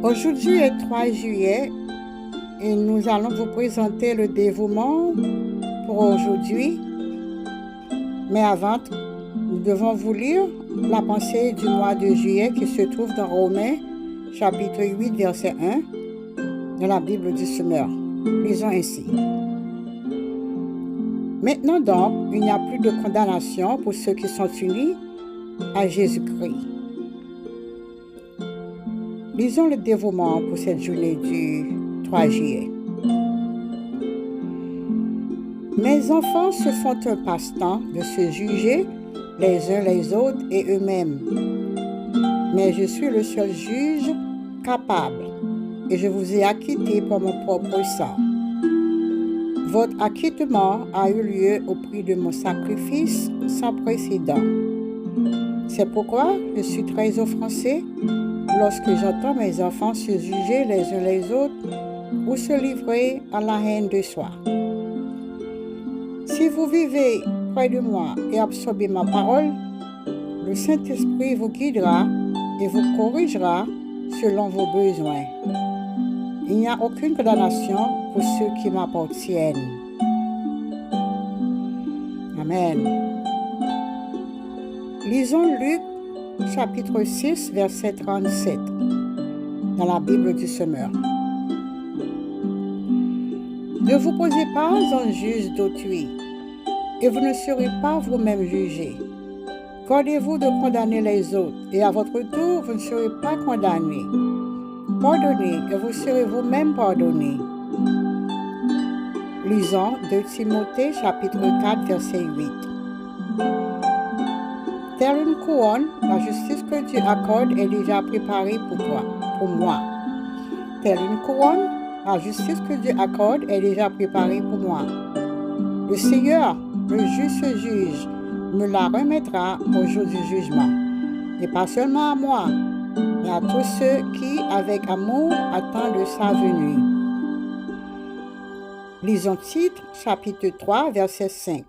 Aujourd'hui est 3 juillet et nous allons vous présenter le dévouement pour aujourd'hui. Mais avant, nous devons vous lire la pensée du mois de juillet qui se trouve dans Romains, chapitre 8, verset 1, dans la Bible du Semeur. Lisons ainsi. Maintenant donc, il n'y a plus de condamnation pour ceux qui sont unis à Jésus-Christ. Lisons le dévouement pour cette journée du 3 juillet. Mes enfants se font un passe-temps de se juger les uns les autres et eux-mêmes. Mais je suis le seul juge capable et je vous ai acquitté pour mon propre sang. Votre acquittement a eu lieu au prix de mon sacrifice sans précédent. C'est pourquoi je suis très offensé lorsque j'entends mes enfants se juger les uns les autres ou se livrer à la haine de soi. Si vous vivez près de moi et absorbez ma parole, le Saint-Esprit vous guidera et vous corrigera selon vos besoins. Il n'y a aucune condamnation pour ceux qui m'appartiennent. Amen. Lisons Luc, chapitre 6, verset 37, dans la Bible du Semeur. Ne vous posez pas en juge d'autrui, et vous ne serez pas vous-même jugés. Gardez-vous de condamner les autres, et à votre tour, vous ne serez pas condamnés. Pardonnez, et vous serez vous-même pardonnés. Lisons 2 Timothée, chapitre 4, verset 8. Telle une couronne, la justice que Dieu accorde est déjà préparée pour moi. Telle une couronne, la justice que Dieu accorde est déjà préparée pour moi. Le Seigneur, le juste juge, me la remettra au jour du jugement. Et pas seulement à moi, mais à tous ceux qui, avec amour, attendent sa venue. Lisons Titre, chapitre 3, verset 5.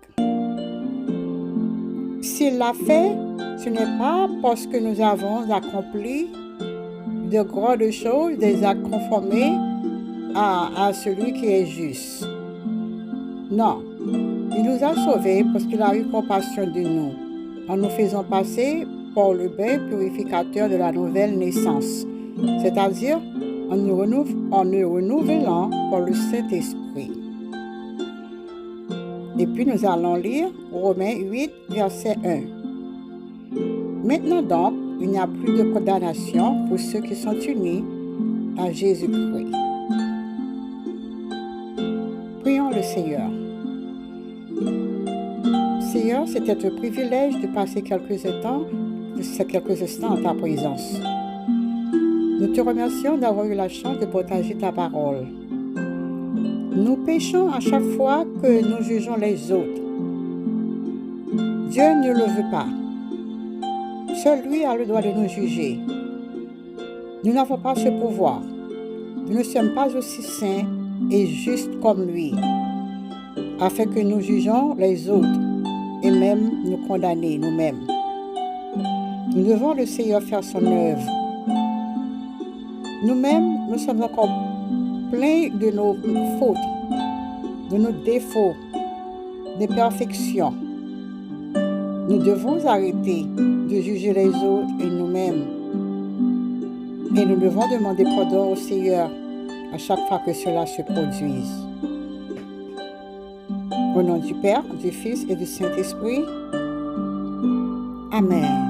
S'il l'a fait, ce n'est pas parce que nous avons accompli de grandes choses, des actes conformés à celui qui est juste. Non, il nous a sauvés parce qu'il a eu compassion de nous, en nous faisant passer par le bain purificateur de la nouvelle naissance, c'est-à-dire en nous renouvelant par le Saint-Esprit. Et puis nous allons lire Romains 8, verset 1. Maintenant donc, il n'y a plus de condamnation pour ceux qui sont unis à Jésus-Christ. Prions le Seigneur. Seigneur, c'était un privilège de passer quelques instants en ta présence. Nous te remercions d'avoir eu la chance de partager ta parole. Nous péchons à chaque fois que nous jugeons les autres. Dieu ne le veut pas. Seul lui a le droit de nous juger. Nous n'avons pas ce pouvoir. Nous ne sommes pas aussi saints et justes comme lui, afin que nous jugeons les autres et même nous condamner nous-mêmes. Nous devons le Seigneur faire son œuvre. Nous-mêmes, nous sommes encore pleins de nos fautes, de nos défauts, d'imperfections. Nous devons arrêter de juger les autres et nous-mêmes. Et nous devons demander pardon au Seigneur à chaque fois que cela se produise. Au nom du Père, du Fils et du Saint-Esprit. Amen.